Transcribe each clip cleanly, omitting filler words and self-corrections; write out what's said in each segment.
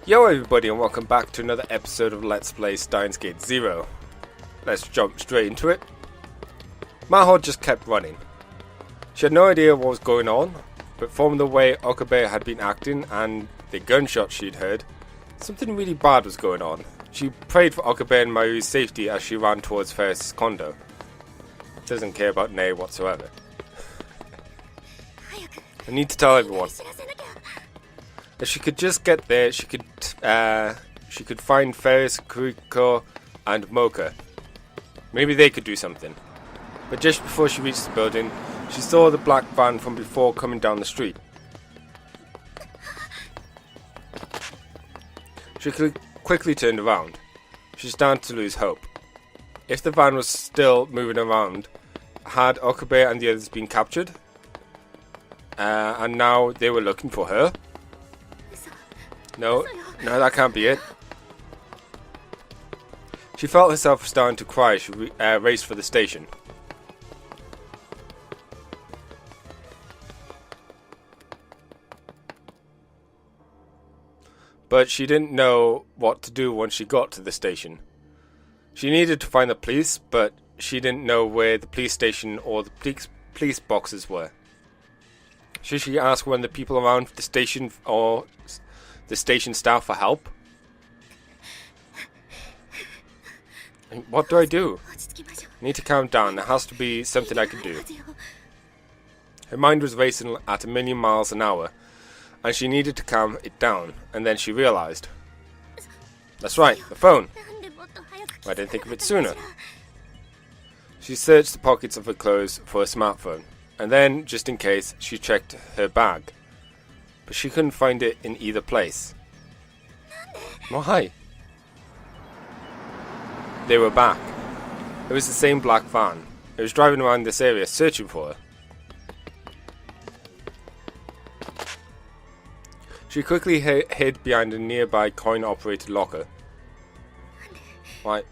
Yo everybody and welcome back to another episode of Let's Play Steins Gate 0. Let's jump straight into it. Maho just kept running. She had no idea what was going on, but from the way Okabe had been acting and the gunshots she'd heard, something really bad was going on. She prayed for Okabe and Mayu's safety as she ran towards Ferris's condo. Doesn't care about Nei whatsoever. I need to tell everyone. If she could just get there, she could find Ferris, Kuriko, and Mocha. Maybe they could do something. But just before she reached the building, she saw the black van from before coming down the street. She quickly turned around. She started to lose hope. If the van was still moving around, had Okabe and the others been captured? And now they were looking for her? No, that can't be it. She felt herself starting to cry as she raced for the station. But she didn't know what to do once she got to the station. She needed to find the police, but she didn't know where the police station or the police boxes were. Should she ask one of the people around the station or the station staff for help? What do I do? I need to calm down. There has to be something I can do. Her mind was racing at 1,000,000 miles an hour, and she needed to calm it down. And then she realized, that's right, the phone. I didn't think of it sooner. She searched the pockets of her clothes for a smartphone, and then, just in case, she checked her bag. But she couldn't find it in either place. Why? They were back. It was the same black van. It was driving around this area searching for her. She quickly hid behind a nearby coin-operated locker. Why?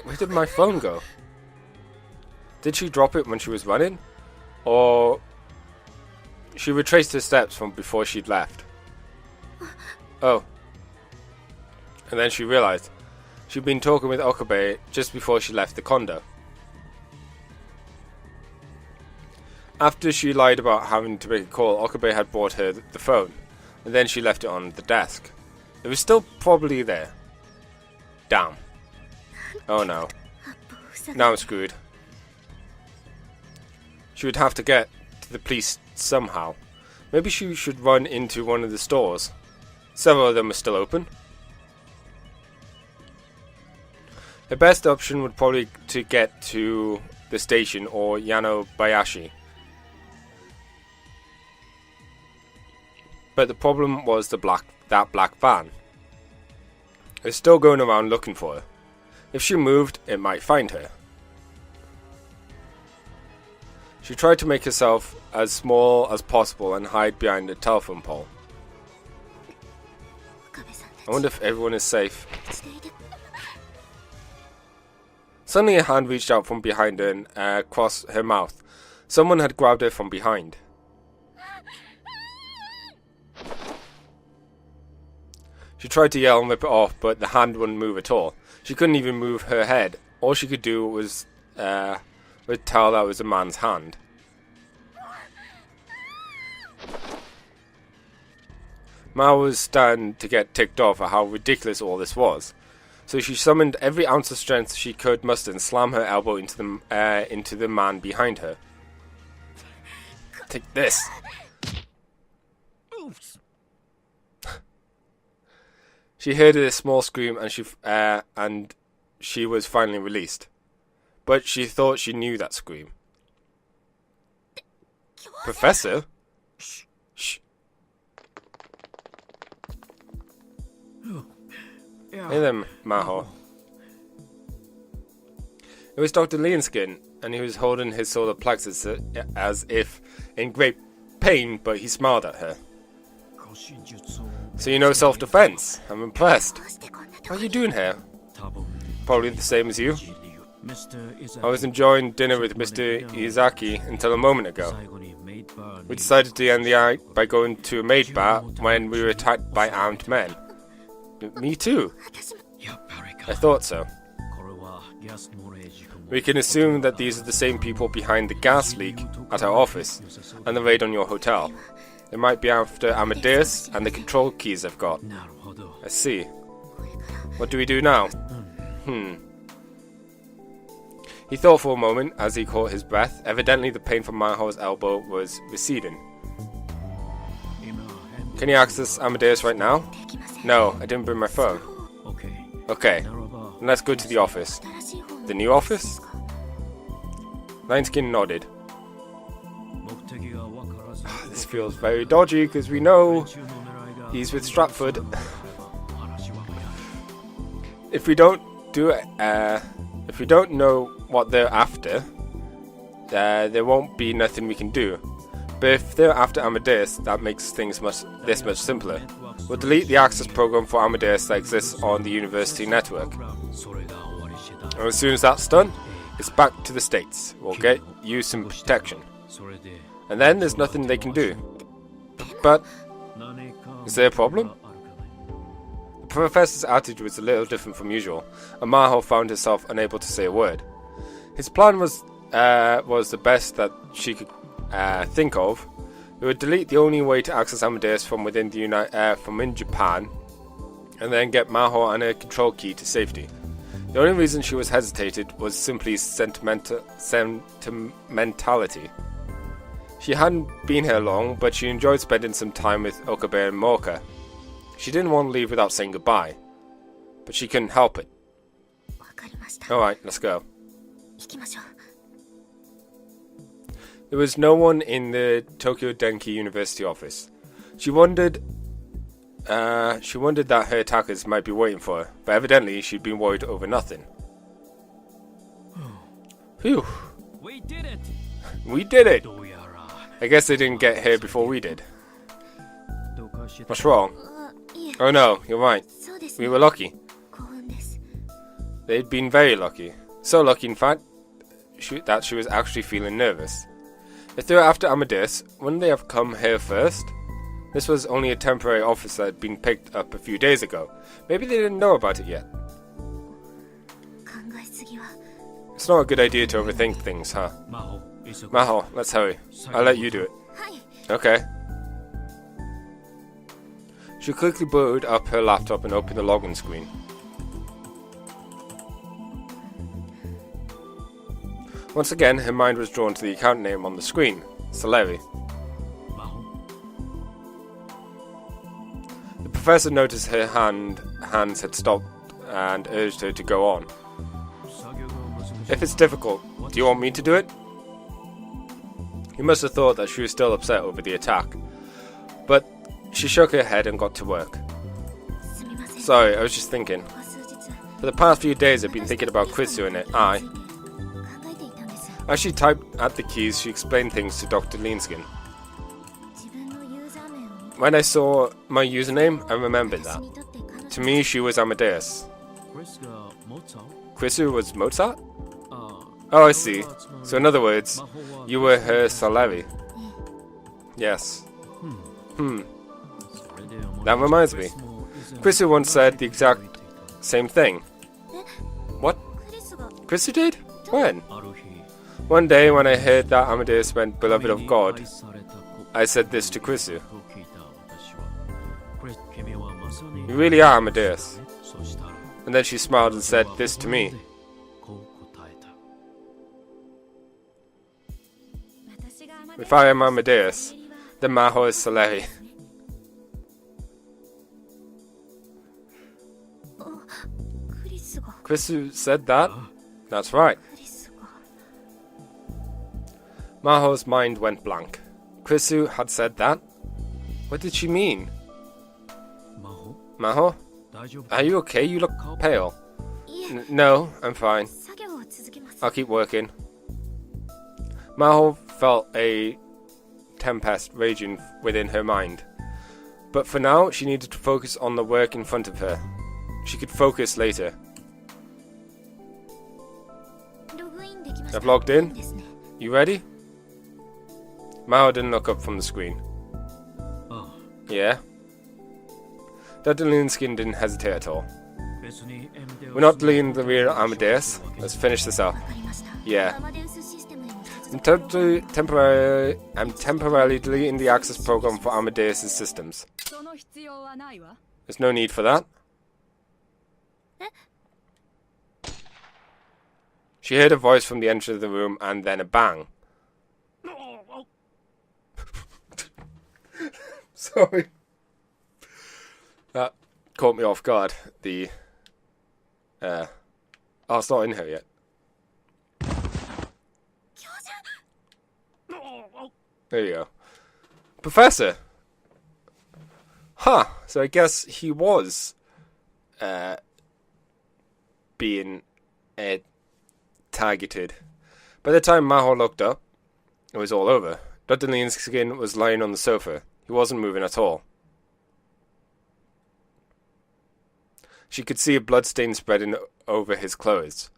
Where did my phone go? Did she drop it when she was running? Or she retraced her steps from before she'd left. Oh. And then she realized she'd been talking with Okabe just before she left the condo. After she lied about having to make a call, Okabe had brought her the phone, and then she left it on the desk. It was still probably there. Damn. Oh no. Now I'm screwed. She would have to get to the police somehow. Maybe she should run into one of the stores. Several of them are still open. Her best option would probably to get to the station or Yano Bayashi. But the problem was that black van. It was still going around looking for her. If she moved, it might find her. She tried to make herself as small as possible and hide behind a telephone pole. I wonder if everyone is safe. Suddenly a hand reached out from behind her and across her mouth. Someone had grabbed her from behind. She tried to yell and rip it off, but the hand wouldn't move at all. She couldn't even move her head. All she could do was tell that was a man's hand. Ma was starting to get ticked off at how ridiculous all this was. So she summoned every ounce of strength she could muster and slammed her elbow into the man behind her. Take this. Oops. She heard a small scream and she was finally released. But she thought she knew that scream. Professor? Shh. Shh. Yeah. Hey there, Maho. It was Dr. Lienskin, and he was holding his solar plexus as if in great pain, but he smiled at her. So you know self-defense? I'm impressed. What are you doing here? Probably the same as you. I was enjoying dinner with Mr. Izaki until a moment ago. We decided to end the night by going to a maid bar when we were attacked by armed men. Me too. I thought so. We can assume that these are the same people behind the gas leak at our office and the raid on your hotel. They might be after Amadeus and the control keys I've got. I see. What do we do now? He thought for a moment as he caught his breath. Evidently the pain from Maho's elbow was receding. Can you access Amadeus right now? No, I didn't bring my phone. Okay, then let's go to the office. The new office? Lineskin nodded. This feels very dodgy because we know he's with Stratford. If we don't know what they're after, there won't be nothing we can do. But if they're after Amadeus, that makes things much simpler. We'll delete the access program for Amadeus that exists on the university network. And as soon as that's done, it's back to the States. We'll get you some protection. And then there's nothing they can do. But, is there a problem? The professor's attitude was a little different from usual, and Maho found herself unable to say a word. His plan was the best that she could think of. It would delete the only way to access Amadeus from within in Japan, and then get Maho and her control key to safety. The only reason she was hesitated was simply sentimentality. She hadn't been here long, but she enjoyed spending some time with Okabe and Mocha. She didn't want to leave without saying goodbye, but she couldn't help it. Alright, let's go. There was no one in the Tokyo Denki University office. She wondered that her attackers might be waiting for her, but evidently she'd been worried over nothing. Phew. We did it! We did it! I guess they didn't get here before we did. What's wrong? Oh no, you're right. We were lucky. They'd been very lucky. So lucky, in fact, that she was actually feeling nervous. If they were after Amadeus, wouldn't they have come here first? This was only a temporary office that had been picked up a few days ago. Maybe they didn't know about it yet. It's not a good idea to overthink things, huh? Maho, let's hurry. I'll let you do it. Okay. She quickly booted up her laptop and opened the login screen. Once again, her mind was drawn to the account name on the screen, Saleri. The professor noticed her hands had stopped and urged her to go on. If it's difficult, do you want me to do it? He must have thought that she was still upset over the attack, but she shook her head and got to work. Sorry, I was just thinking. For the past few days I've been thinking about Krisu and her eye. As she typed at the keys, she explained things to Dr. Linskin. When I saw my username, I remembered that. To me, she was Amadeus. Krisu was Mozart? Oh, I see. So in other words, you were her Saleri. Yes. That reminds me. Krisu once said the exact same thing. What? Krisu did? When? One day when I heard that Amadeus meant beloved of God, I said this to Krisu. You really are Amadeus. And then she smiled and said this to me. If I am Amadeus, then Maho is Saleri. Krisu said that? That's right. Maho's mind went blank. Krisu had said that? What did she mean? Maho? Are you okay? You look pale. No, I'm fine. I'll keep working. Maho felt a tempest raging within her mind. But for now, she needed to focus on the work in front of her. She could focus later. I've logged in. You ready? Maho didn't look up from the screen. Yeah? Dr. Leanskin didn't hesitate at all. We're not deleting the real Amadeus. Let's finish this up. Yeah. I'm temporarily deleting the access program for Amadeus' systems. There's no need for that. She heard a voice from the entrance of the room and then a bang. Sorry. That caught me off guard. Oh, it's not in here yet. There you go. Professor! Huh, so I guess he was being targeted. By the time Maho looked up, it was all over. Dr. Leanskin was lying on the sofa. He wasn't moving at all. She could see a bloodstain spreading over his clothes.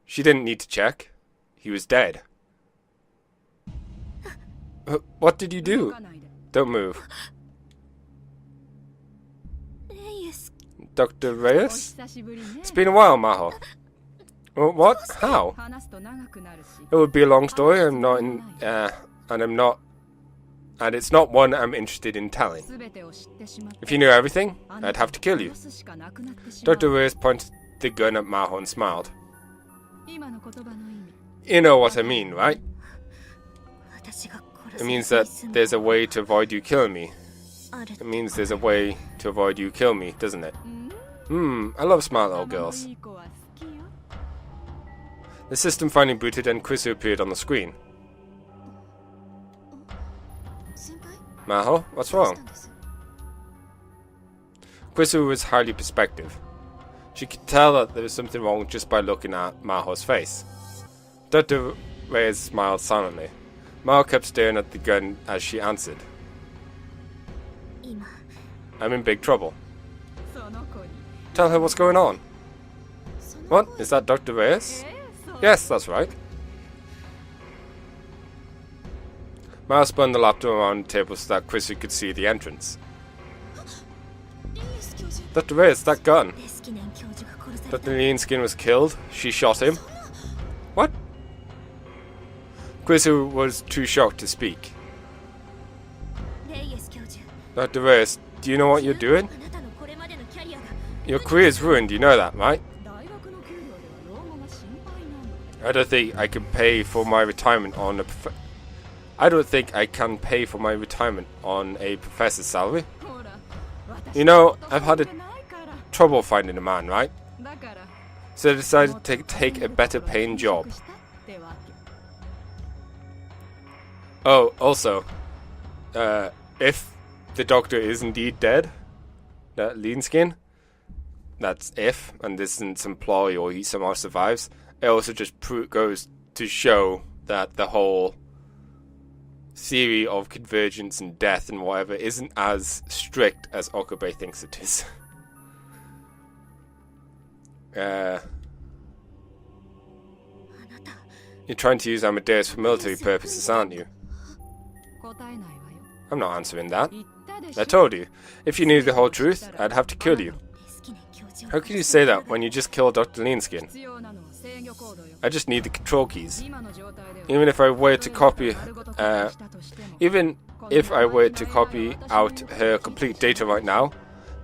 She didn't need to check. He was dead. What did you do? Don't move. Dr. Reyes? It's been a while, Maho. What? How? It would be a long story. And it's not one I'm interested in telling. If you knew everything, I'd have to kill you. Dr. Reyes pointed the gun at Maho and smiled. You know what I mean, right? It means that there's a way to avoid you killing me. It means there's a way to avoid you killing me, doesn't it? I love smart little girls. The system finally booted and Krisu appeared on the screen. Maho, what's wrong? Krisu was highly perceptive. She could tell that there was something wrong just by looking at Maho's face. Dr. Reyes smiled silently. Maho kept staring at the gun as she answered. I'm in big trouble. Tell her what's going on. What? Is that Dr. Reyes? Yes, that's right. Maho spun the laptop around the table so that Krisu could see the entrance. Dr. Reyes, that gun. Dr. Leanskin was killed. She shot him. What? Krisu was too shocked to speak. Dr. Reyes, do you know what you're doing? Your career's ruined, you know that, right? I don't think I can pay for my retirement on a professor's salary. You know, I've had trouble finding a man, right? So I decided to take a better paying job. Oh, also, if the doctor is indeed dead, that Leanskin, that's if, and this isn't employee or he somehow survives, it also just goes to show that the whole theory of convergence and death and whatever isn't as strict as Okabe thinks it is. You're trying to use Amadeus for military purposes, aren't you? I'm not answering that. I told you, if you knew the whole truth, I'd have to kill you. How can you say that when you just killed Dr. Leanskin? I just need the control keys. Even if I were to copy out her complete data right now,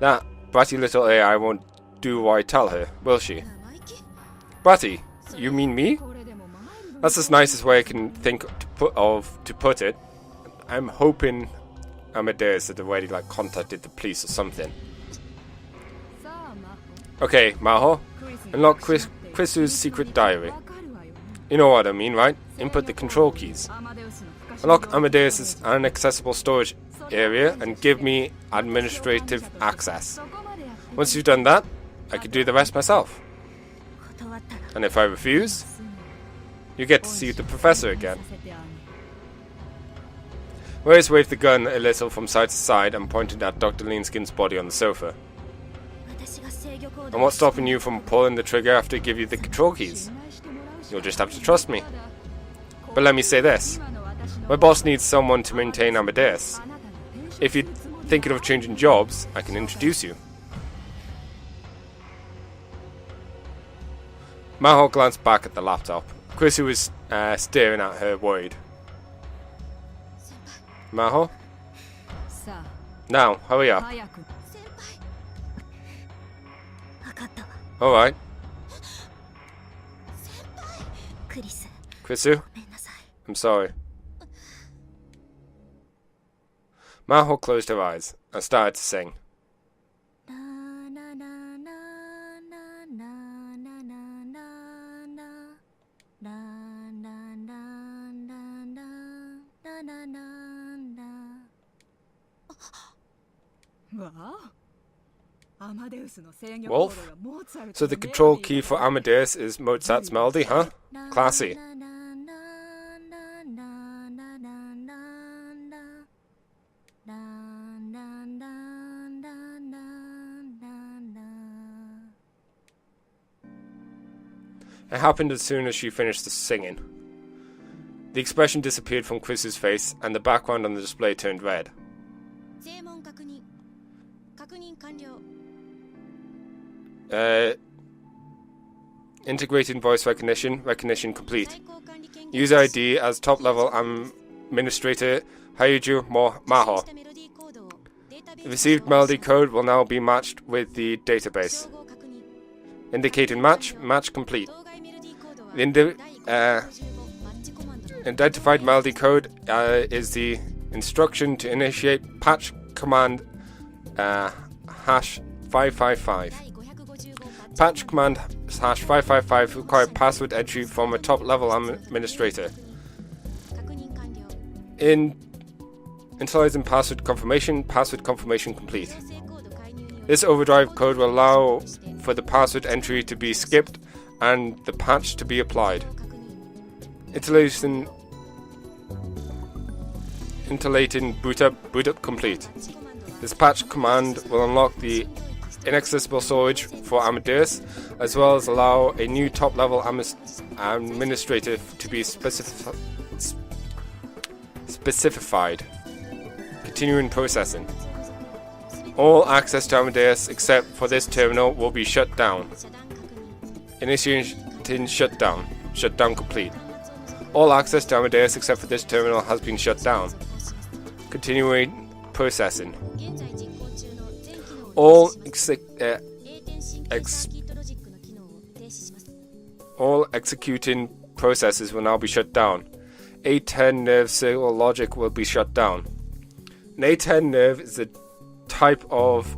that bratty little AI won't do what I tell her, will she? Bratty? You mean me? That's the nicest way I can think to put it. I'm hoping Amadeus had already contacted the police or something. Okay, Maho, unlock Krisu's secret diary. You know what I mean, right? Input the control keys. Unlock Amadeus's inaccessible storage area and give me administrative access. Once you've done that, I can do the rest myself. And if I refuse, you get to see the professor again. Reyes waved the gun a little from side to side and pointed at Dr. Leanskin's body on the sofa. And what's stopping you from pulling the trigger after I give you the control keys? You'll just have to trust me. But let me say this. My boss needs someone to maintain Amadeus. If you're thinking of changing jobs, I can introduce you. Maho glanced back at the laptop. Chrissy was staring at her, worried. Maho? Now, hurry up. Alright. Chrissy? I'm sorry. Maho closed her eyes and started to sing. Wolf? So the control key for Amadeus is Mozart's melody, huh? Classy. It happened as soon as she finished the singing. The expression disappeared from Chris's face, and the background on the display turned red. Integrated voice recognition. Recognition complete. User ID as top-level administrator Hayuju Maho. The received melody code will now be matched with the database. Indicated match. Match complete. The identified melody code is the instruction to initiate patch command #555. Patch command #555 requires password entry from a top-level administrator. Initializing password confirmation complete. This overdrive code will allow for the password entry to be skipped and the patch to be applied. Interlating boot up complete. This patch command will unlock the inaccessible storage for Amadeus, as well as allow a new top-level administrator to be specified. Continuing processing. All access to Amadeus except for this terminal will be shut down. Initiating shutdown. Shutdown complete. All access to Amadeus except for this terminal has been shut down. Continuing processing. All executing processes will now be shut down. A10 nerve serial logic will be shut down. An A10 nerve is a type of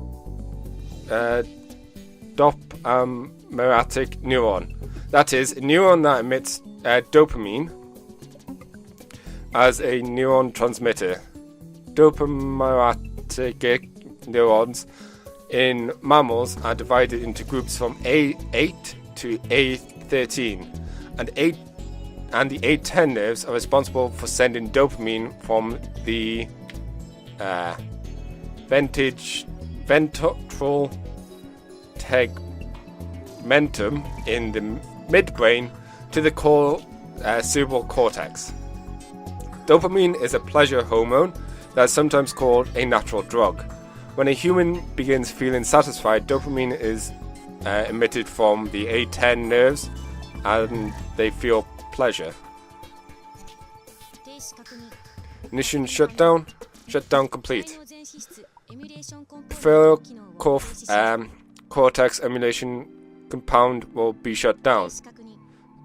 dopaminatic neuron. That is, a neuron that emits dopamine as a neuron transmitter. Dopaminergic neurons in mammals are divided into groups from A8 to A13, and the A10 nerves are responsible for sending dopamine from the ventral tegmentum in the midbrain to the cerebral cortex. Dopamine is a pleasure hormone that is sometimes called a natural drug. When a human begins feeling satisfied, dopamine is emitted from the A10 nerves and they feel pleasure. Ignition shutdown. Shutdown complete. Prefrontal cortex emulation compound will be shut down.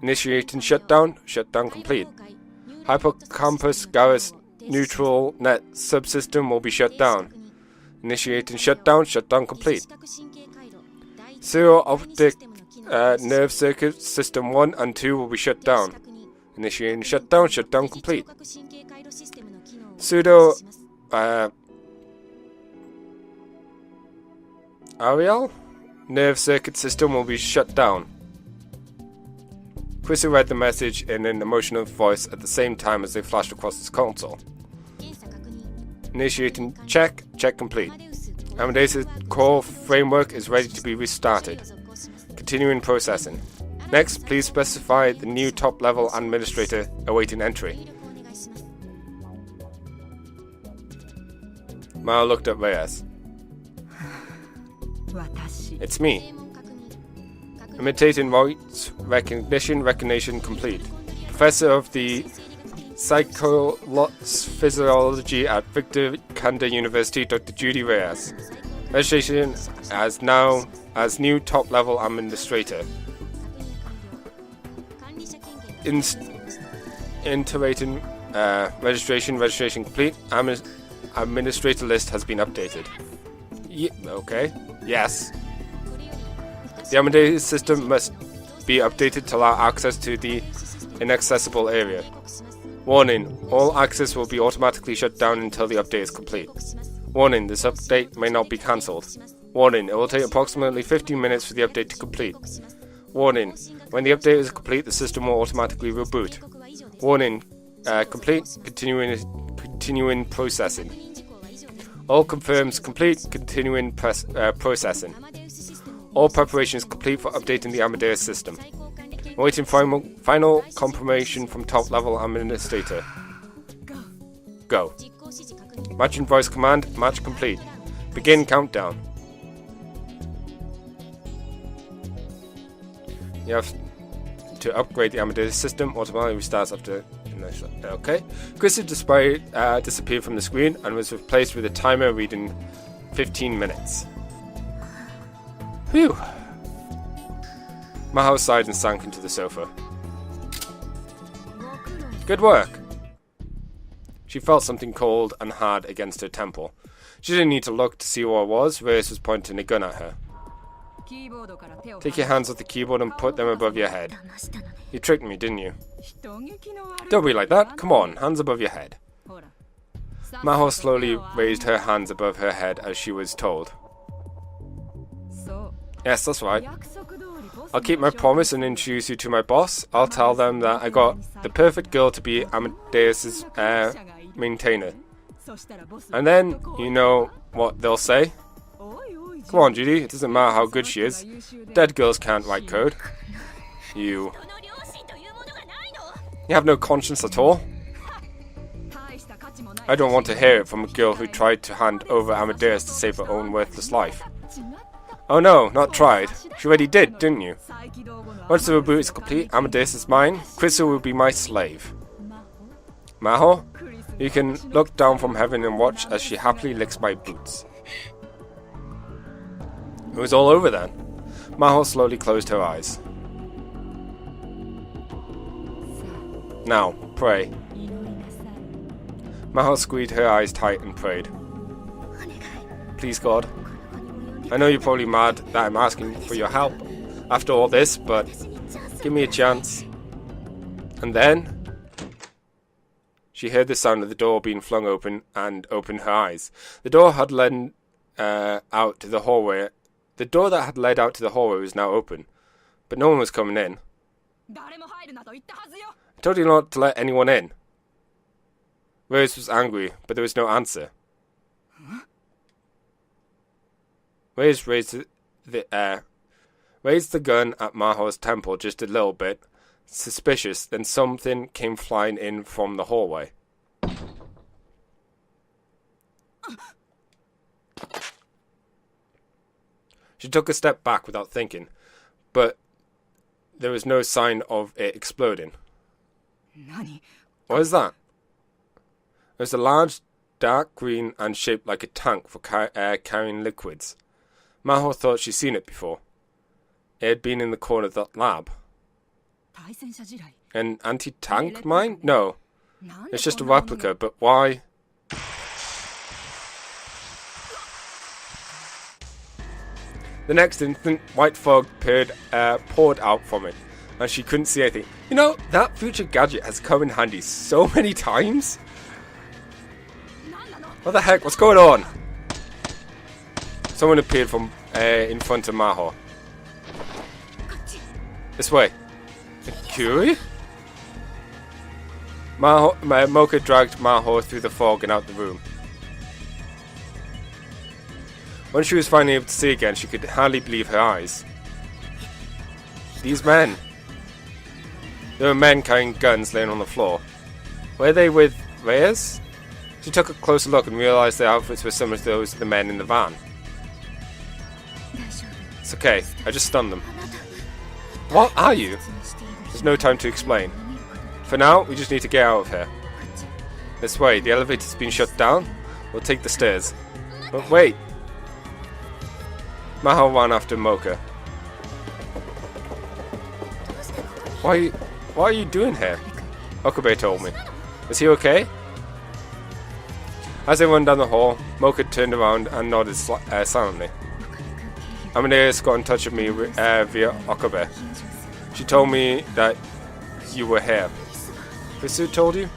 Initiating shutdown. Shutdown complete. Hippocampus gyrus neutral net subsystem will be shut down. Initiating shutdown. Shutdown complete. Serial optic nerve circuit system 1 and 2 will be shut down. Initiating shutdown. Shutdown complete. Pseudo Ariel nerve circuit system will be shut down. Chrissy read the message in an emotional voice at the same time as they flashed across his console. Initiating check. Check complete. Amadeus' core framework is ready to be restarted. Continuing processing. Next, please specify the new top-level administrator awaiting entry. Mao looked at Reyes. It's me. Imitating voice recognition complete. Professor of the Psychophysiology at Victor Kanda University, Dr. Judy Reyes. Registration as new top-level administrator. Iterating registration complete. Administrator list has been updated. Okay. Yes. The Amadeus system must be updated to allow access to the inaccessible area. Warning, all access will be automatically shut down until the update is complete. Warning, this update may not be cancelled. Warning, it will take approximately 15 minutes for the update to complete. Warning, when the update is complete, the system will automatically reboot. Warning, complete, continuing processing. All confirms complete, continuing processing. All preparations complete for updating the Amadeus system. Awaiting final confirmation from top-level administrator. Go. Matching voice command, match complete. Begin countdown. You have to upgrade the Amadeus system, automatically restarts after... Okay. Chris disappeared from the screen and was replaced with a timer reading 15 minutes. Phew. Maho sighed and sank into the sofa. Good work. She felt something cold and hard against her temple. She didn't need to look to see what it was. Reyes was pointing a gun at her. Take your hands off the keyboard and put them above your head. You tricked me, didn't you? Don't be like that. Come on, hands above your head. Maho slowly raised her hands above her head as she was told. Yes, that's right. I'll keep my promise and introduce you to my boss. I'll tell them that I got the perfect girl to be Amadeus's maintainer. And then, you know what they'll say? Come on, Judy, it doesn't matter how good she is. Dead girls can't write code. You have no conscience at all? I don't want to hear it from a girl who tried to hand over Amadeus to save her own worthless life. Oh no, not tried. She already did, didn't you? Once the reboot is complete, Amadeus is mine. Crystal will be my slave. Maho, you can look down from heaven and watch as she happily licks my boots. It was all over then. Maho slowly closed her eyes. Now, pray. Maho squeezed her eyes tight and prayed. Please, God. I know you're probably mad that I'm asking for your help after all this, but give me a chance. And then she heard the sound of the door being flung open and opened her eyes. The door had led out to the hallway. The door that had led out to the hallway was now open, but no one was coming in. I told you not to let anyone in. Rose was angry, but there was no answer. Reyes raised the gun at Maho's temple just a little bit, suspicious, then something came flying in from the hallway. She took a step back without thinking, but there was no sign of it exploding. What is that? It was a large, dark green and shaped like a tank for carrying liquids. Maho thought she'd seen it before. It had been in the corner of that lab. An anti-tank mine? No. It's just a replica, but why? The next instant, white fog poured out from it, and she couldn't see anything. You know, that future gadget has come in handy so many times. What the heck? What's going on? Someone appeared from in front of Maho. This way. Curie? Mocha dragged Maho through the fog and out the room. When she was finally able to see again, she could hardly believe her eyes. These men. There were men carrying guns laying on the floor. Were they with Reyes? She took a closer look and realized their outfits were similar to those of the men in the van. It's okay, I just stunned them. What are you? There's no time to explain. For now, we just need to get out of here. This way, the elevator's been shut down. We'll take the stairs. But wait! Maho ran after Mocha. What are you doing here? Okabe told me. Is he okay? As they run down the hall, Mocha turned around and nodded silently. Amadeus got in touch with me via Okabe. She told me that you were here. Krisu told you?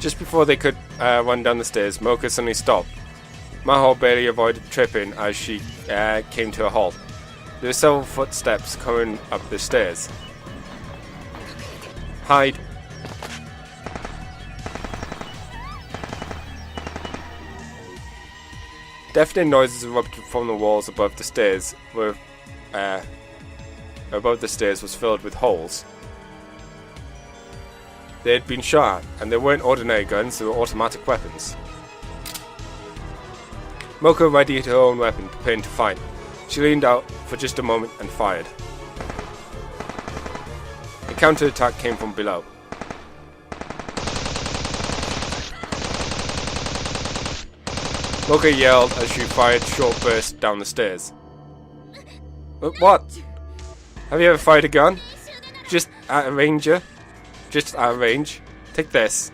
Just before they could run down the stairs, Mocha suddenly stopped. Maho barely avoided tripping as she came to a halt. There were several footsteps coming up the stairs. Hide. Deafening noises erupted from the walls above the stairs, above the stairs was filled with holes. They had been shot at, and they weren't ordinary guns, they were automatic weapons. Mocha readied her own weapon, preparing to fight. She leaned out for just a moment and fired. A counter-attack came from below. Mocha yelled as she fired short bursts down the stairs. What? Have you ever fired a gun? Just at a ranger? Just out of range. Take this.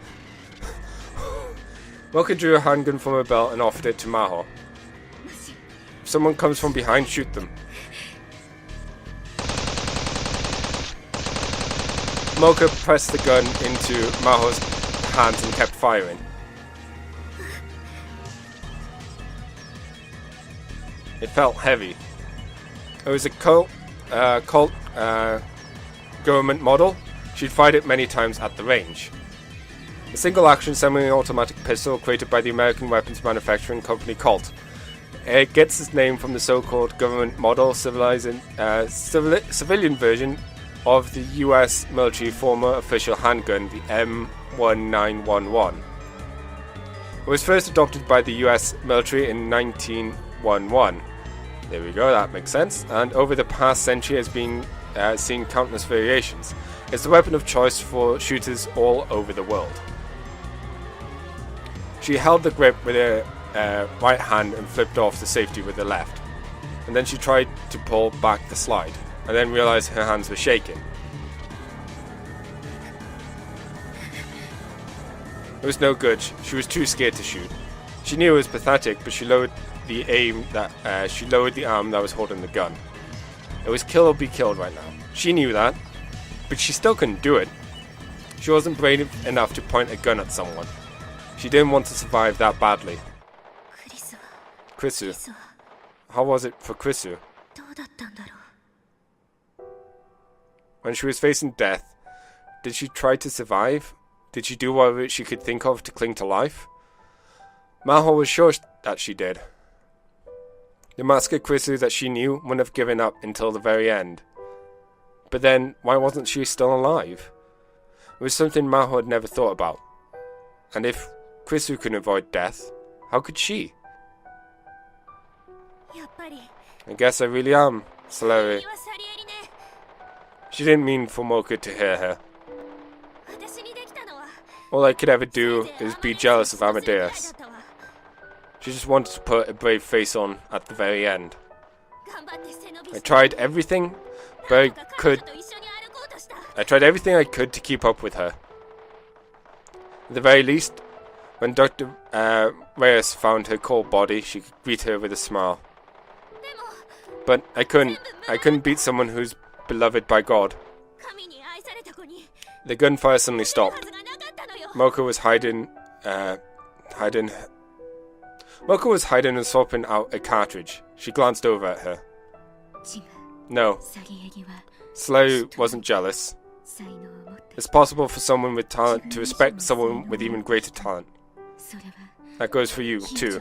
Mocha drew a handgun from her belt and offered it to Maho. If someone comes from behind, shoot them. Mocha pressed the gun into Maho's hands and kept firing. It felt heavy. It was a Colt government model. She'd fired it many times at the range. A single-action semi-automatic pistol created by the American weapons manufacturing company Colt. It gets its name from the so-called government model civilian version of the US military former official handgun, the M1911. It was first adopted by the US military in 1911. There we go, that makes sense. And over the past century has been seen countless variations. It's the weapon of choice for shooters all over the world. She held the grip with her right hand and flipped off the safety with the left. And then she tried to pull back the slide, and then realized her hands were shaking. It was no good. She was too scared to shoot. She knew it was pathetic, but she lowered the arm that was holding the gun. It was kill or be killed right now. She knew that, but she still couldn't do it. She wasn't brave enough to point a gun at someone. She didn't want to survive that badly. Krisu. How was it for Krisu? When she was facing death, did she try to survive? Did she do whatever she could think of to cling to life? Maho was sure that she did. The masker Krisu that she knew wouldn't have given up until the very end. But then, why wasn't she still alive? It was something Maho had never thought about. And if Krisu couldn't avoid death, how could she? I guess I really am, Salery. She didn't mean for Mocha to hear her. All I could ever do is be jealous of Amadeus. She just wanted to put a brave face on at the very end. I tried everything I could to keep up with her. At the very least, when Dr. Reyes found her cold body, she could greet her with a smile. But I couldn't beat someone who's beloved by God. The gunfire suddenly stopped. Mocha was hiding and swapping out a cartridge. She glanced over at her. No. Salery wasn't jealous. It's possible for someone with talent to respect someone with even greater talent. That goes for you, too.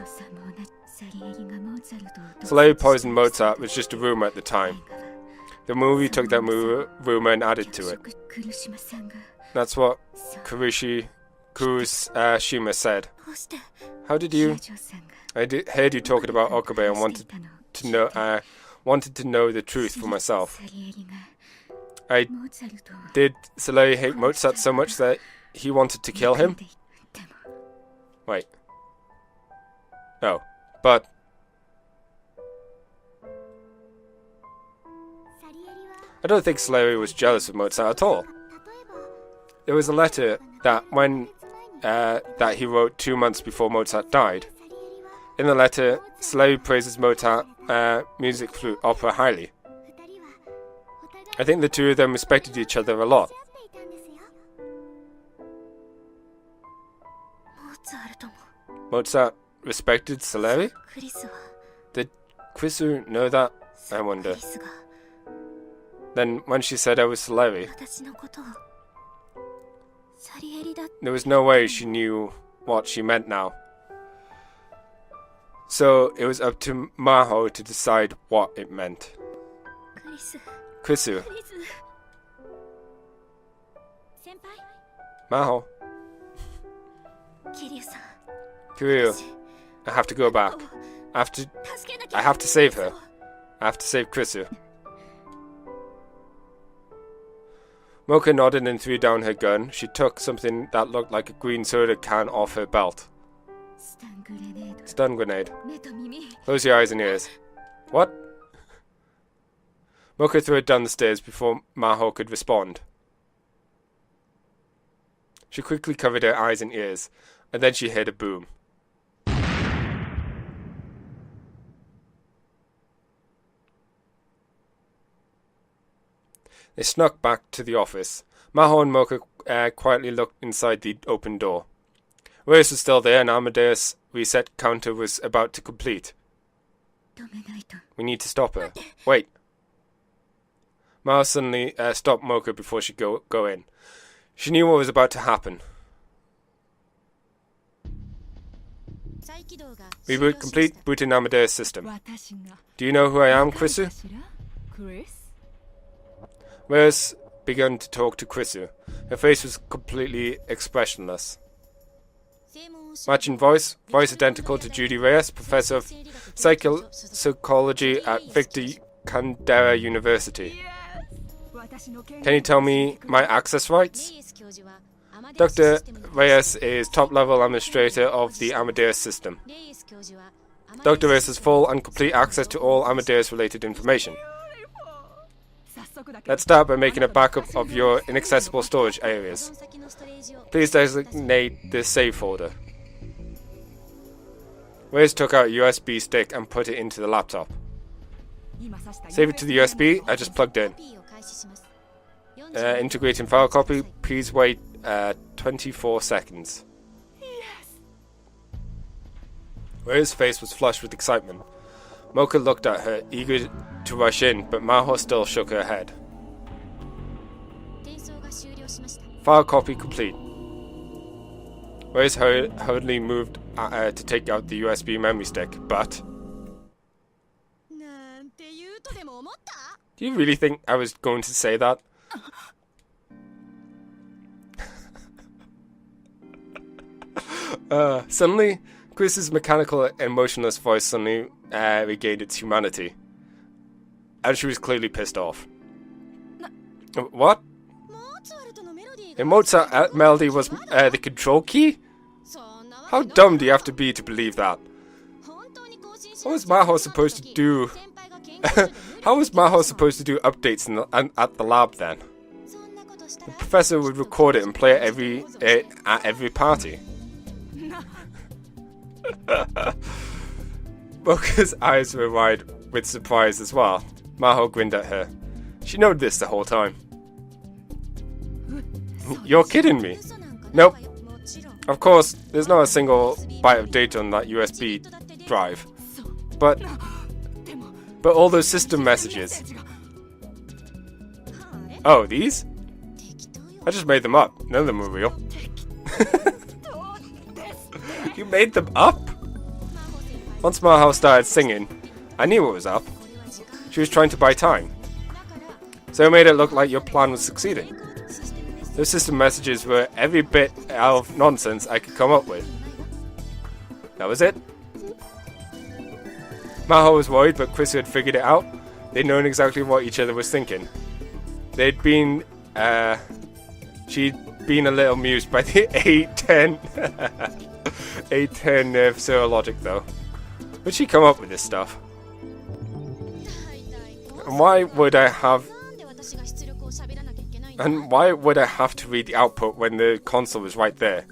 Salery poisoned Mozart was just a rumor at the time. The movie took that rumor and added to it. That's what Kurushima said. How did you... heard you talking about Okabe and wanted to know the truth for myself. Did Salehi hate Mozart so much that he wanted to kill him? Wait. No. But... I don't think Salehi was jealous of Mozart at all. There was a letter that that he wrote 2 months before Mozart died. In the letter, Salehi praises Mozart's music flute opera highly. I think the two of them respected each other a lot. Mozart respected Salehi? Did Krisu know that? I wonder. Then when she said I was Salehi, there was no way she knew what she meant now. So it was up to Maho to decide what it meant. Krisu. Maho. Kiryu. I have to go back. I have to save her. I have to save Krisu. Mocha nodded and threw down her gun. She took something that looked like a green soda can off her belt. Stun grenade. Close your eyes and ears. What? Mocha threw it down the stairs before Maho could respond. She quickly covered her eyes and ears, and then she heard a boom. They snuck back to the office. Maho and Mocha quietly looked inside the open door. Reyes was still there and Amadeus' reset counter was about to complete. We need to stop her. Wait. Maho suddenly stopped Mocha before she could go in. She knew what was about to happen. Reboot complete, boot in Amadeus' system. Do you know who I am, Krisu? Reyes began to talk to Krisu. Her face was completely expressionless. Matching voice identical to Judy Reyes, Professor of Psychology at Victor Candera University. Can you tell me my access rights? Dr. Reyes is top-level administrator of the Amadeus system. Dr. Reyes has full and complete access to all Amadeus-related information. Let's start by making a backup of your inaccessible storage areas. Please designate the save folder. Reyes took out a USB stick and put it into the laptop. Save it to the USB I just plugged in. Integrating file copy. Please wait 24 seconds. Reyes' face was flushed with excitement. Mocha looked at her, eager to rush in, but Maho still shook her head. File copy complete. Reyes hurriedly moved to take out the USB memory stick, but... Do you really think I was going to say that? Suddenly, Chris's mechanical and emotionless voice suddenly regained its humanity. And she was clearly pissed off. What? The Mozart melody was the control key? How dumb do you have to be to believe that? What was Maho supposed to do? How was Maho supposed to do updates at the lab then? The professor would record it and play it at every party. Mocha's eyes were wide with surprise as well. Maho grinned at her. She known this the whole time. You're kidding me? Nope. Of course, there's not a single byte of data on that USB drive. But all those system messages. Oh, these? I just made them up. None of them were real. You made them up? Once Maho started singing, I knew what was up. She was trying to buy time. So it made it look like your plan was succeeding. Those system messages were every bit of nonsense I could come up with. That was it. Maho was worried, but Chris had figured it out. They'd known exactly what each other was thinking. She'd been a little amused by the 810 nerve logic though. Where'd she come up with this stuff? And why would I have to read the output when the console was right there?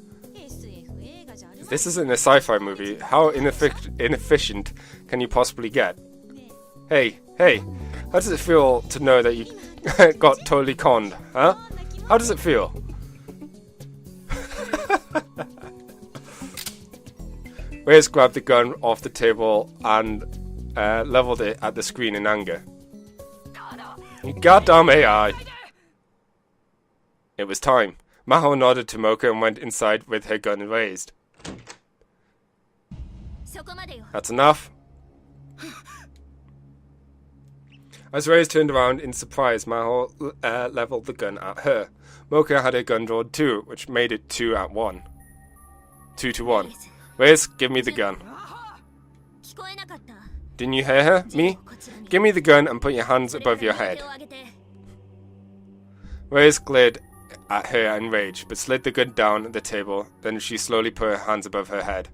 This isn't a sci-fi movie. How inefficient can you possibly get? Hey, how does it feel to know that you got totally conned, huh? How does it feel? Reyes grabbed the gun off the table and leveled it at the screen in anger. You goddamn AI! It was time. Maho nodded to Mocha and went inside with her gun raised. That's enough. As Reyes turned around in surprise, Maho leveled the gun at her. Mocha had her gun drawn too, which made it 2 to 1. Reyes, give me the gun. Didn't you hear her? Me? Give me the gun and put your hands above your head. Reyes glared at her in rage, but slid the gun down at the table. Then she slowly put her hands above her head.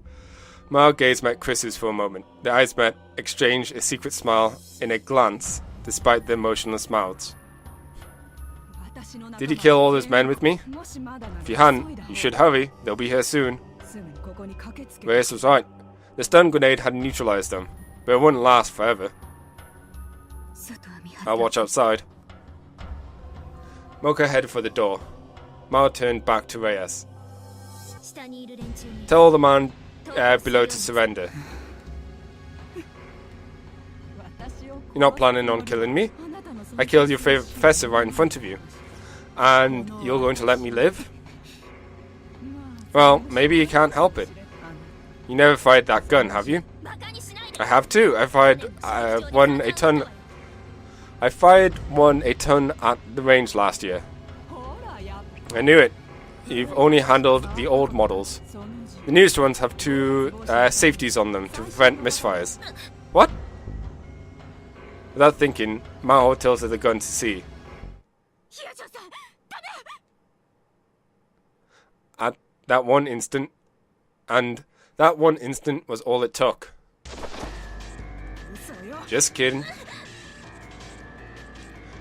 Mao's gaze met Chris's for a moment. Their eyes met, exchanged a secret smile in a glance, despite their motionless mouths. Did you kill all those men with me? If you hadn't, you should hurry. They'll be here soon. Reyes was right. The stun grenade had neutralized them, but it wouldn't last forever. I'll watch outside. Mocha headed for the door. Mao turned back to Reyes. Tell the man below to surrender. You're not planning on killing me? I killed your favorite professor right in front of you. And you're going to let me live? Well, maybe you can't help it. You never fired that gun, have you? I have too. I fired one a ton at the range last year. I knew it. You've only handled the old models. The newest ones have 2 safeties on them to prevent misfires. What? Without thinking, Mao tilted the gun to see. That one instant was all it took. Just kidding.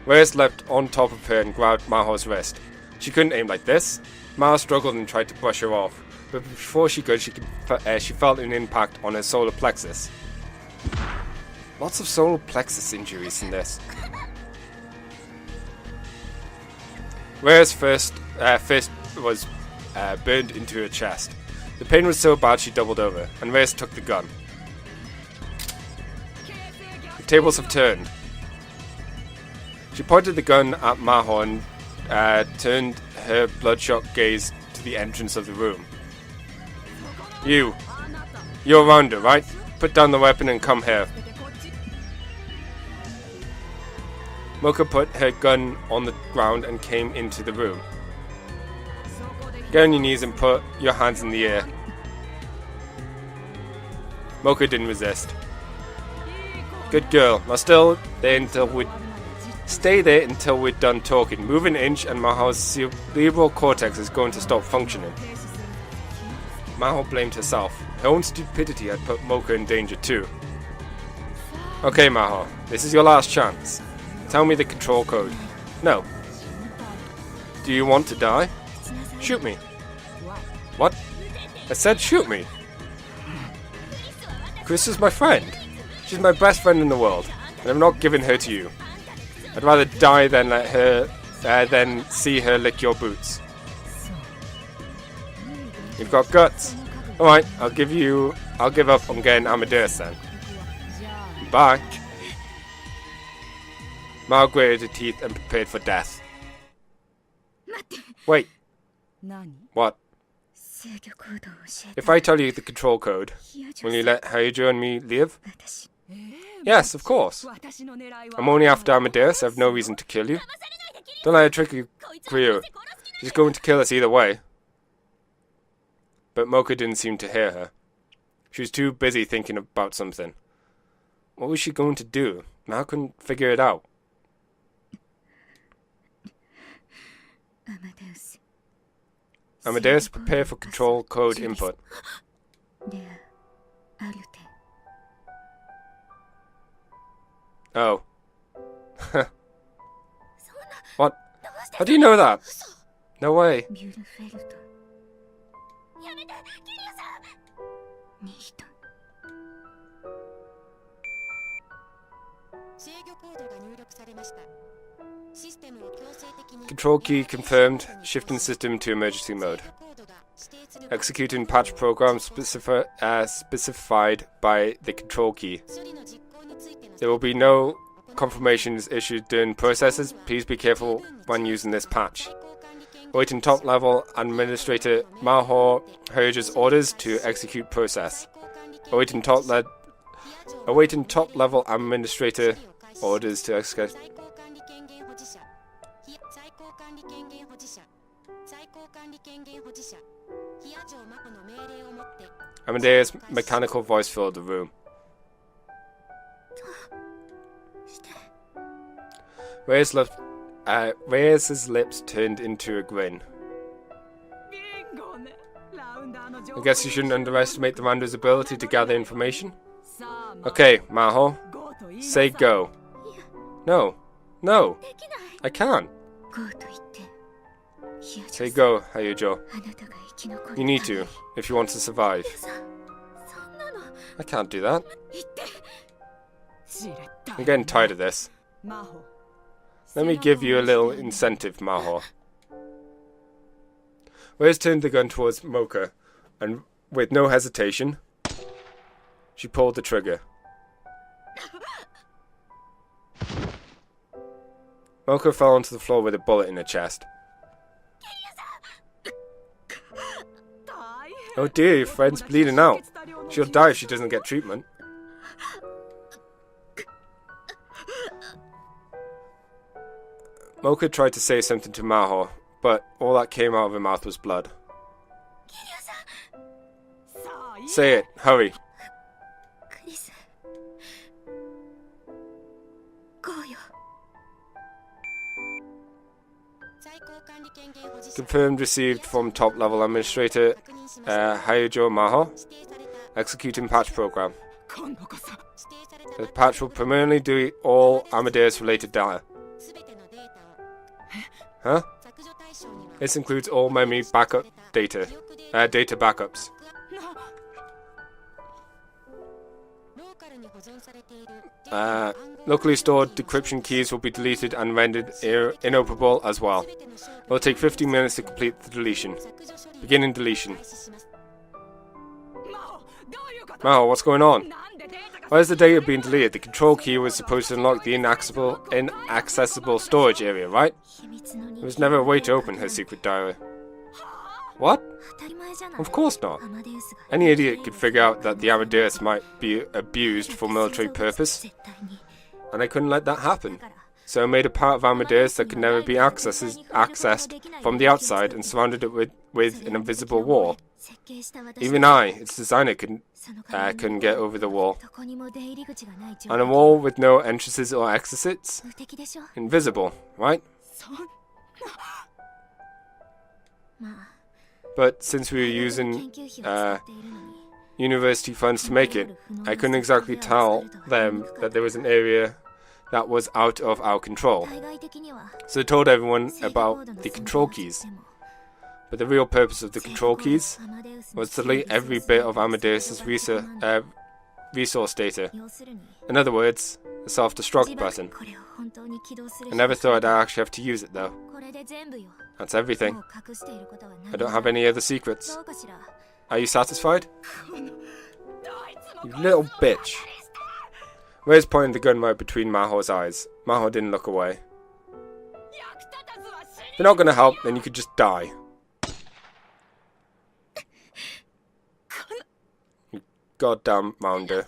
Reyes leapt on top of her and grabbed Maho's wrist. She couldn't aim like this. Maho struggled and tried to brush her off, but before she could, she felt an impact on her solar plexus. Lots of solar plexus injuries in this. Reyes' fist was burned into her chest. The pain was so bad she doubled over, and Reyes took the gun. The tables have turned. She pointed the gun at Maho and turned her bloodshot gaze to the entrance of the room. You're around her, right? Put down the weapon and come here. Mocha put her gun on the ground and came into the room. Get on your knees and put your hands in the air. Mocha didn't resist. Good girl. Now stay there until we're done talking. Move an inch and Maho's cerebral cortex is going to stop functioning. Maho blamed herself. Her own stupidity had put Mocha in danger too. Okay, Maho. This is your last chance. Tell me the control code. No. Do you want to die? Shoot me. What? I said shoot me. Chris is my friend. She's my best friend in the world, and I'm not giving her to you. I'd rather die than than see her lick your boots. You've got guts. Alright, I'll give up on getting Amadeus then. Bye. Mao gritted her teeth and prepared for death. Wait. What? If I tell you the control code, will you let Haijo and me live? Yes, of course. I'm only after Amadeus. I have no reason to kill you. Don't let her trick you, Kryu. She's going to kill us either way. But Mocha didn't seem to hear her. She was too busy thinking about something. What was she going to do? I couldn't figure it out. Amadeus, prepare for control code input. Oh. What? How do you know that? No way. Control key confirmed. Shifting system to emergency mode. Executing patch program specified by the control key. There will be no confirmations issued during processes. Please be careful when using this patch. Awaiting top level administrator Maho Herger's orders to execute process. Awaiting top level administrator orders to execute. Amadeus' mechanical voice filled the room. Reyes' lips turned into a grin. I guess you shouldn't underestimate the Rando's ability to gather information. Okay, Maho. Say go. No. No. I can't. Say go, Hayujo. You need to, if you want to survive. I can't do that. I'm getting tired of this. Let me give you a little incentive, Maho. Reyes turned the gun towards Mocha, and with no hesitation, she pulled the trigger. Mocha fell onto the floor with a bullet in her chest. Oh dear, your friend's bleeding out. She'll die if she doesn't get treatment. Mocha tried to say something to Maho, but all that came out of her mouth was blood. Say it, hurry. Confirmed received from top level administrator Hayujo Maho. Executing patch program. The patch will permanently delete all Amadeus related data. Huh? This includes all memory backup data. Data backups. Locally stored decryption keys will be deleted and rendered inoperable as well. It will take 15 minutes to complete the deletion. Beginning deletion. Maho, what's going on? Why is the data being deleted? The control key was supposed to unlock the inaccessible storage area, right? There was never a way to open her secret diary. What? Of course not. Any idiot could figure out that the Amadeus might be abused for military purpose. And I couldn't let that happen. So I made a part of Amadeus that could never be accessed from the outside and surrounded it with an invisible wall. Even I, its designer, couldn't get over the wall. And a wall with no entrances or exits? Invisible, right? But since we were using university funds to make it, I couldn't exactly tell them that there was an area that was out of our control. So I told everyone about the control keys. But the real purpose of the control keys was to delete every bit of Amadeus' resource data. In other words, a self-destruct button. I never thought I'd actually have to use it though. That's everything. I don't have any other secrets. Are you satisfied? You little bitch. Reyes pointed the gun right between Maho's eyes. Maho didn't look away. If you're not going to help, then you could just die. You goddamn mounder.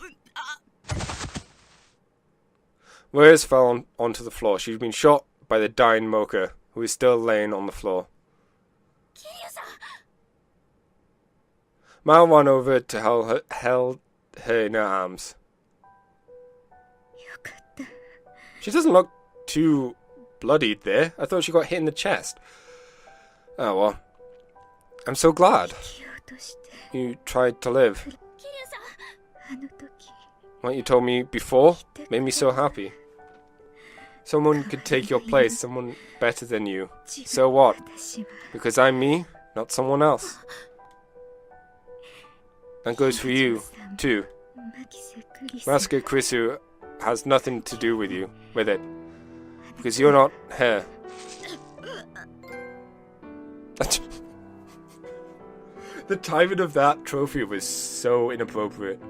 Reyes fell onto the floor. She'd been shot by the dying Mocha, who was still laying on the floor. Mal ran over to held her in her arms. She doesn't look too bloodied there. I thought she got hit in the chest. Oh well. I'm so glad. You tried to live. What you told me before made me so happy. Someone could take your place, someone better than you. So what? Because I'm me, not someone else. That goes for you, too. Master Krisu has nothing to do with it. Because you're not her. The timing of that trophy was so inappropriate.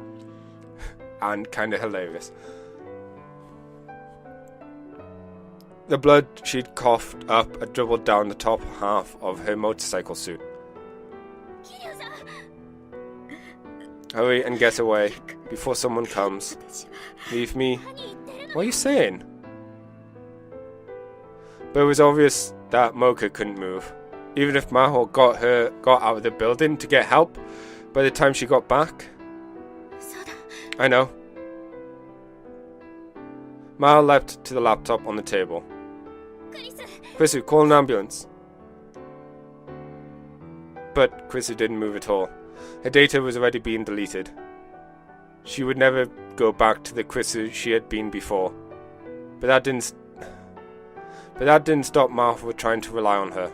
And kind of hilarious. The blood she'd coughed up had dribbled down the top half of her motorcycle suit. Hurry and get away, before someone comes. Leave me. What are you saying? But it was obvious that Mocha couldn't move. Even if Maho got out of the building to get help, by the time she got back... I know. Mal leapt to the laptop on the table. Krisu, call an ambulance. But Krisu didn't move at all. Her data was already being deleted. She would never go back to the Krisu she had been before. But that didn't stop Mal from trying to rely on her.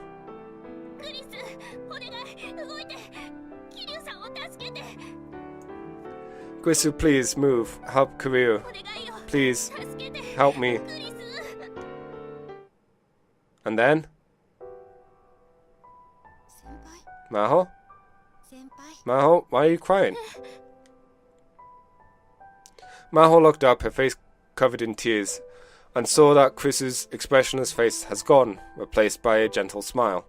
Krisu, please move. Help Kiryu. Please help me. And then? Maho? Maho, why are you crying? Maho looked up, her face covered in tears, and saw that Krisu's expressionless face has gone, replaced by a gentle smile.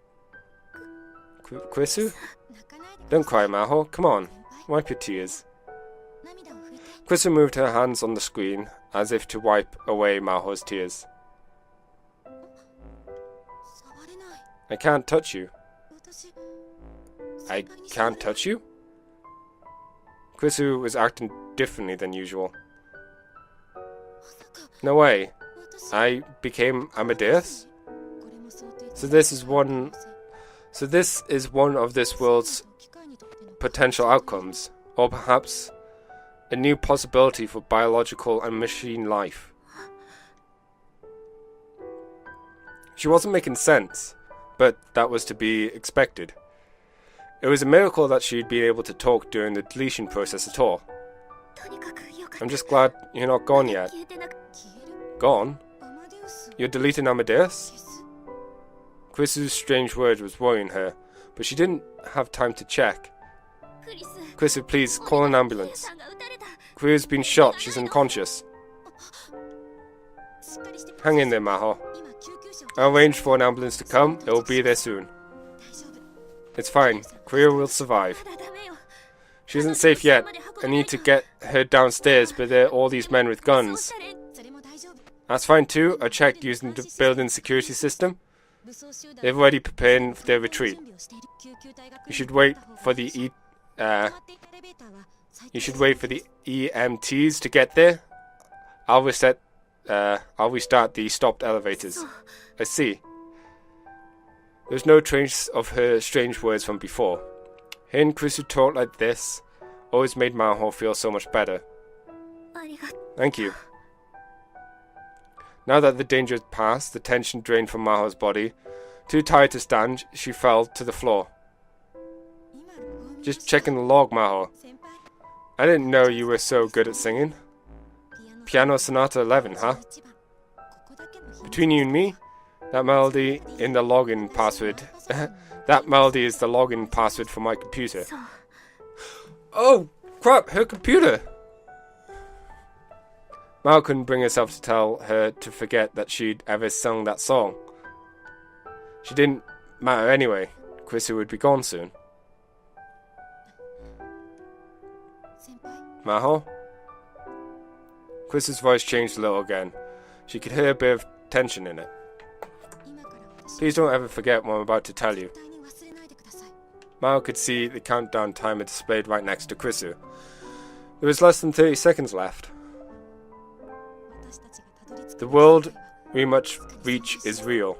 Krisu? Don't cry, Maho. Come on. Wipe your tears. Krisu moved her hands on the screen, as if to wipe away Maho's tears. I can't touch you. I can't touch you? Krisu was acting differently than usual. No way. I became Amadeus? So this is one of this world's potential outcomes, or perhaps a new possibility for biological and machine life. She wasn't making sense, but that was to be expected. It was a miracle that she'd been able to talk during the deletion process at all. I'm just glad you're not gone yet. Gone? You're deleting Amadeus? Krisu's strange word was worrying her, but she didn't have time to check. Krisu, please, call an ambulance. Kriu's been shot, she's unconscious. Hang in there, Maho. I'll arrange for an ambulance to come, it will be there soon. It's fine, Kriu will survive. She isn't safe yet. I need to get her downstairs, but there are all these men with guns. That's fine too, I checked using the building security system. They've already prepared for their retreat. You should wait for the EMTs to get there. I'll restart the stopped elevators. I see. There's no trace of her strange words from before. Hearing Krisu talk like this always made Maho feel so much better. Thank you. Now that the danger had passed, the tension drained from Maho's body. Too tired to stand, she fell to the floor. Just checking the log, Maho. I didn't know you were so good at singing. Piano Sonata 11, huh? Between you and me, that melody in the login password. That melody is the login password for my computer. Oh, crap, her computer! Mal couldn't bring herself to tell her to forget that she'd ever sung that song. She didn't matter anyway. Krisu would be gone soon. Maho? Krisu's voice changed a little again. She could hear a bit of tension in it. Please don't ever forget what I'm about to tell you. Mao could see the countdown timer displayed right next to Krisu. There was less than 30 seconds left. The world we must reach is real,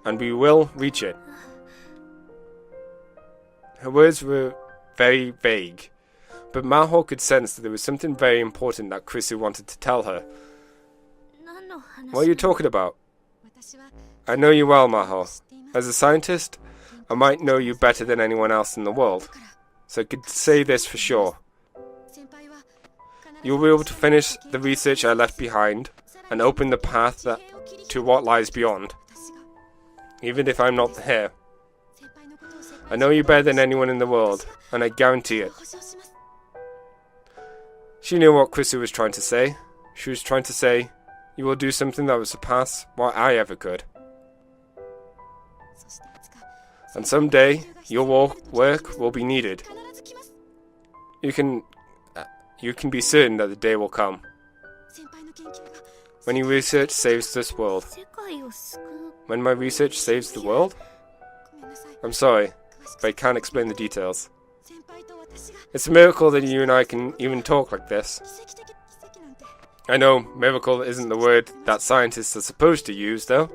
and we will reach it. Her words were very vague, but Maho could sense that there was something very important that Krisu wanted to tell her. What are you talking about? I know you well, Maho. As a scientist, I might know you better than anyone else in the world, so I could say this for sure. You will be able to finish the research I left behind and open the path to what lies beyond, even if I'm not here. I know you better than anyone in the world, and I guarantee it. She knew what Krisu was trying to say. She was trying to say, you will do something that will surpass what I ever could. And someday, your work will be needed. You can be certain that the day will come when your research saves this world. When my research saves the world? I'm sorry, but I can't explain the details. It's a miracle that you and I can even talk like this. I know miracle isn't the word that scientists are supposed to use, though.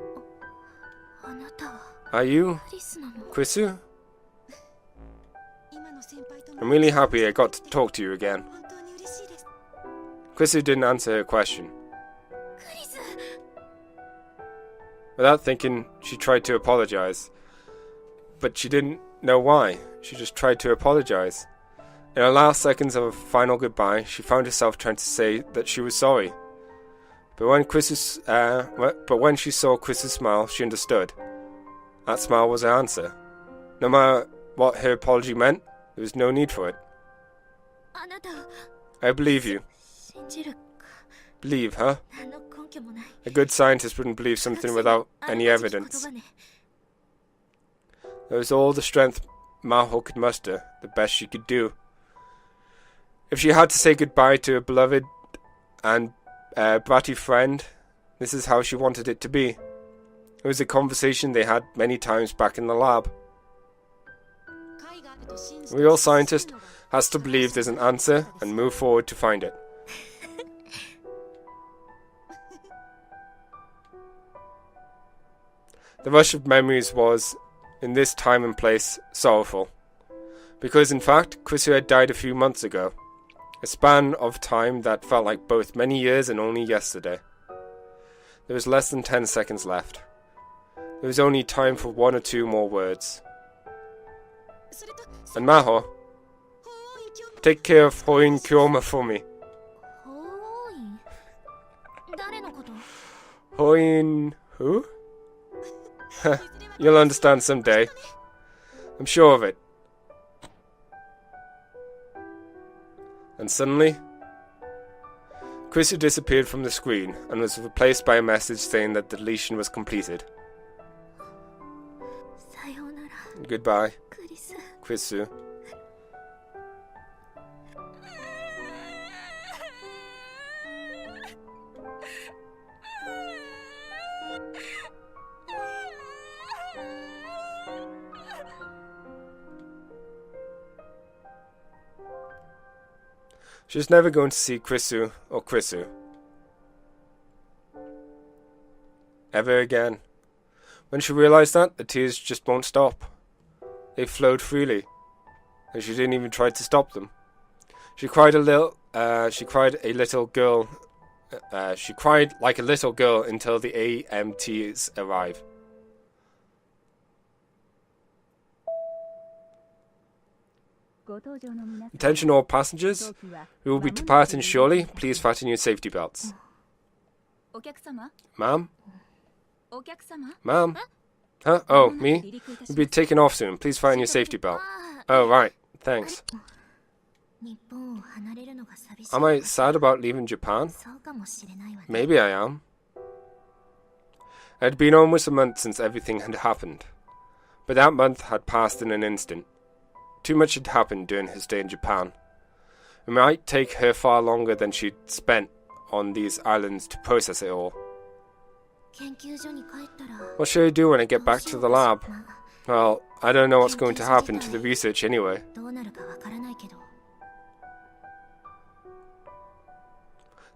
Are you Krisu? I'm really happy I got to talk to you again. Krisu didn't answer her question. Without thinking, she tried to apologize. But she didn't know why. She just tried to apologize. In her last seconds of a final goodbye, she found herself trying to say that she was sorry. But when she saw Krisu's smile, she understood. That smile was her answer. No matter what her apology meant, there was no need for it. I believe you. Believe, huh? A good scientist wouldn't believe something without any evidence. That was all the strength Maho could muster, the best she could do. If she had to say goodbye to a beloved and bratty friend, this is how she wanted it to be. It was a conversation they had many times back in the lab. A real scientist has to believe there's an answer and move forward to find it. The rush of memories was, in this time and place, sorrowful. Because in fact, Krisu had died a few months ago. A span of time that felt like both many years and only yesterday. There was less than 10 seconds left. There was only time for one or two more words. And Maho, take care of Hoin Kyoma for me. Hoin who? You'll understand someday. I'm sure of it. And suddenly, Krisu disappeared from the screen and was replaced by a message saying that the deletion was completed. Goodbye, Krisu. She was never going to see Krisu or Krisu ever again. When she realized that, the tears just won't stop. They flowed freely, and she didn't even try to stop them. She cried She cried like a little girl until the AMTs arrived. Attention all passengers, we will be departing shortly. Please fasten your safety belts. Ma'am? Ma'am? Huh? Oh, me? We'll be taking off soon. Please fasten your safety belt. Oh, right. Thanks. Am I sad about leaving Japan? Maybe I am. It had been almost a month since everything had happened. But that month had passed in an instant. Too much had happened during her stay in Japan. It might take her far longer than she'd spent on these islands to process it all. What should I do when I get back to the lab? Well, I don't know what's going to happen to the research anyway.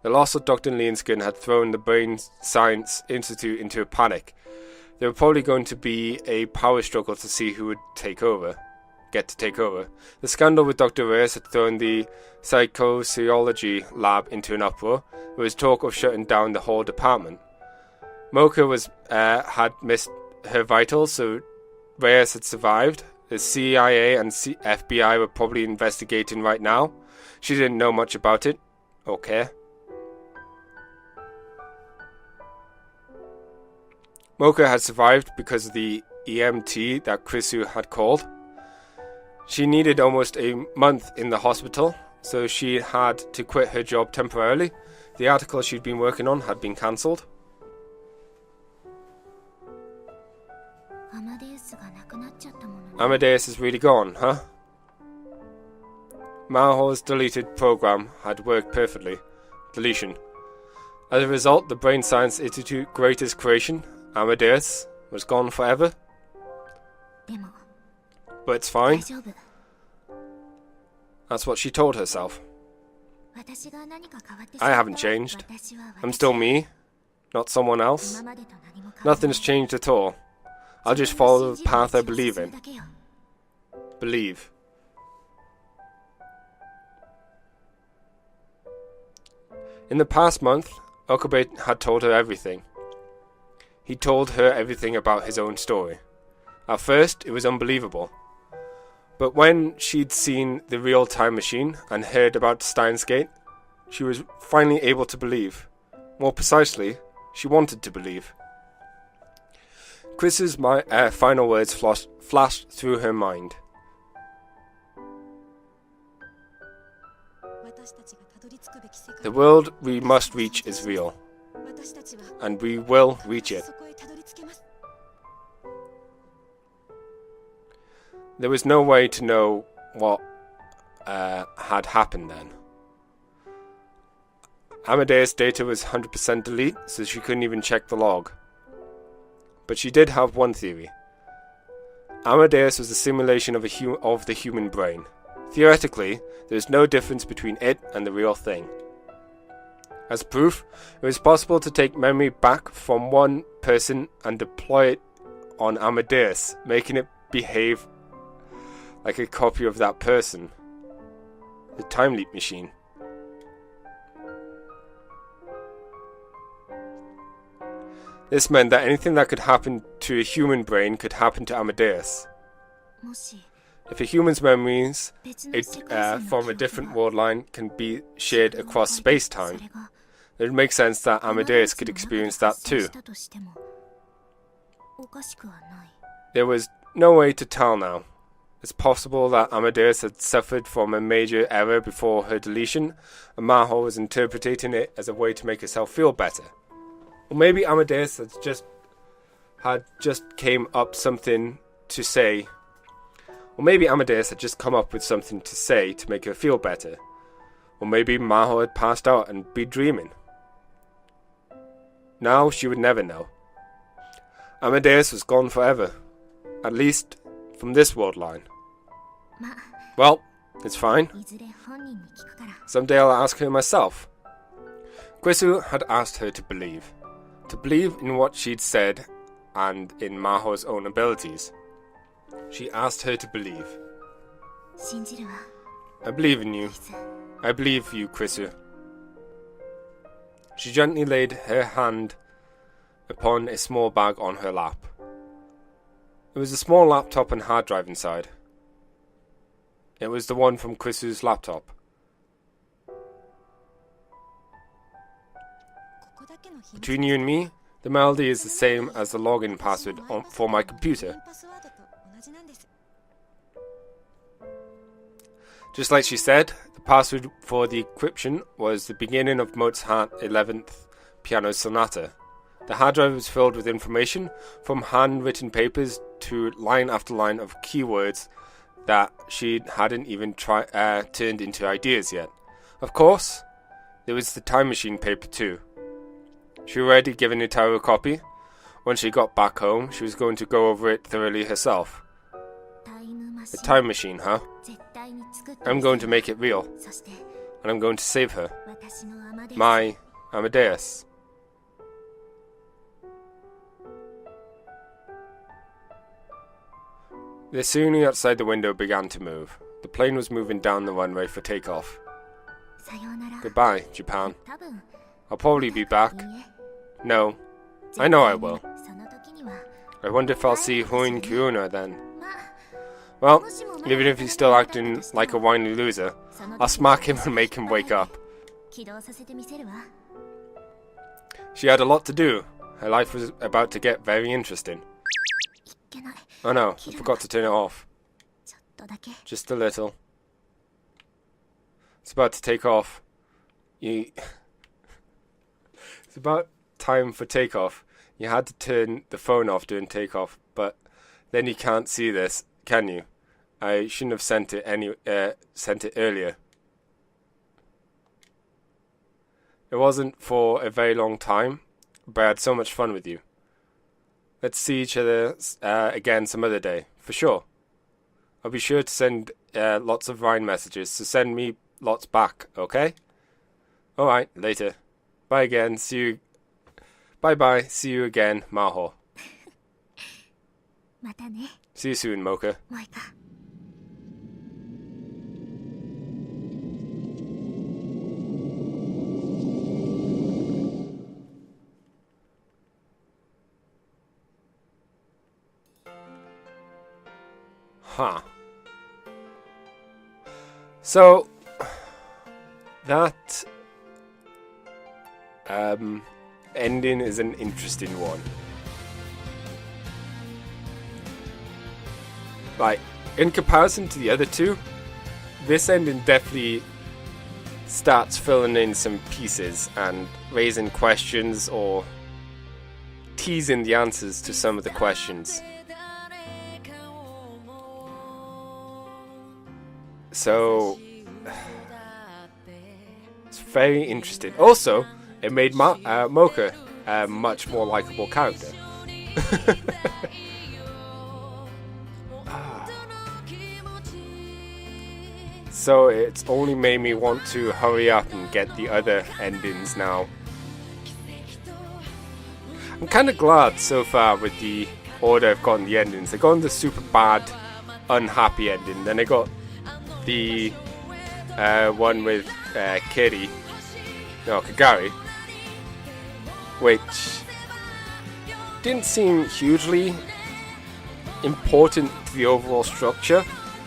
The loss of Dr. Lienskin had thrown the Brain Science Institute into a panic. There were probably going to be a power struggle to see who would get to take over. The scandal with Dr. Reyes had thrown the psychosociology lab into an uproar. There was talk of shutting down the whole department. Mocha had missed her vitals, so Reyes had survived. The CIA and FBI were probably investigating right now. She didn't know much about it. Okay. Mocha had survived because of the EMT that Krisu had called. She needed almost a month in the hospital, so she had to quit her job temporarily. The article she'd been working on had been cancelled. Amadeus is really gone, huh? Maho's deleted program had worked perfectly. Deletion. As a result, the Brain Science Institute greatest creation, Amadeus, was gone forever. But it's fine. That's what she told herself. I haven't changed. I'm still me, not someone else. Nothing's changed at all. I'll just follow the path I believe in. Believe. In the past month, Okabe had told her everything. He told her everything about his own story. At first, it was unbelievable. But when she'd seen the real time machine and heard about Steins Gate, she was finally able to believe. More precisely, she wanted to believe. Chris's final words flashed through her mind. The world we must reach is real, and we will reach it. There was no way to know what had happened then. Amadeus' data was 100% delete, so she couldn't even check the log. But she did have one theory. Amadeus was a simulation of the human brain. Theoretically, there is no difference between it and the real thing. As proof, it was possible to take memory back from one person and deploy it on Amadeus, making it behave like a copy of that person. The time leap machine. This meant that anything that could happen to a human brain could happen to Amadeus. If a human's memories from a different world line can be shared across space-time, it would make sense that Amadeus could experience that too. There was no way to tell now. It's possible that Amadeus had suffered from a major error before her deletion, and Maho was interpreting it as a way to make herself feel better. Or maybe Amadeus had just come up with something to say to make her feel better. Or maybe Maho had passed out and been dreaming. Now she would never know. Amadeus was gone forever. At least from this world line. Well, it's fine. Someday I'll ask her myself. Krisu had asked her to believe. To believe in what she'd said and in Maho's own abilities. She asked her to believe. I believe in you. I believe you, Krisu. She gently laid her hand upon a small bag on her lap. There was a small laptop and hard drive inside. It was the one from Krisu's laptop. Between you and me, the melody is the same as the login password for my computer. Just like she said, the password for the encryption was the beginning of Mozart's 11th Piano Sonata. The hard drive was filled with information, from handwritten papers to line after line of keywords that she hadn't even turned into ideas yet. Of course, there was the time machine paper too. She already given Itaru a copy. When she got back home, she was going to go over it thoroughly herself. A time machine, huh? I'm going to make it real. And I'm going to save her. My Amadeus. The ceiling outside the window began to move. The plane was moving down the runway for takeoff. Goodbye, Japan. I'll probably be back. No, I know I will. I wonder if I'll see Huin Kyuna then. Well, even if he's still acting like a whiny loser, I'll smack him and make him wake up. She had a lot to do. Her life was about to get very interesting. Oh no, I forgot to turn it off. Just a little. It's about to take off. It's about time for takeoff. You had to turn the phone off during takeoff, but then you can't see this, can you? I shouldn't have sent it earlier. It wasn't for a very long time, but I had so much fun with you. Let's see each other again some other day, for sure. I'll be sure to send lots of Vine messages, so send me lots back, okay? Alright, later. Bye again, see you. Bye-bye, see you again, Maho. See you soon, Mocha. Huh. So, that ending is an interesting one. Like, in comparison to the other two, this ending definitely starts filling in some pieces and raising questions or teasing the answers to some of the questions. So, it's very interesting. Also, it made Mocha a much more likable character. So it's only made me want to hurry up and get the other endings now. I'm kind of glad so far with the order I've gotten the endings. I got the super bad, unhappy ending. Then I got the one with Kagari, which didn't seem hugely important to the overall structure,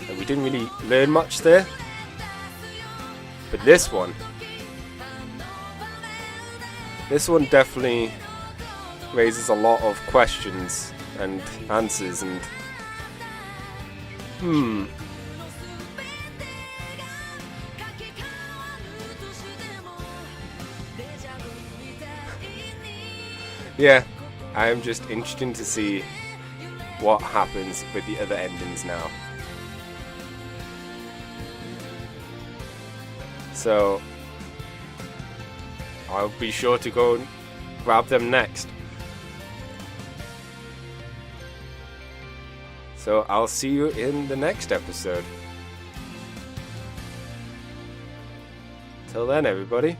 and we didn't really learn much there. But this one definitely raises a lot of questions and answers, and yeah, I'm just interested to see what happens with the other endings now. So I'll be sure to go and grab them next. So I'll see you in the next episode. Till then, everybody.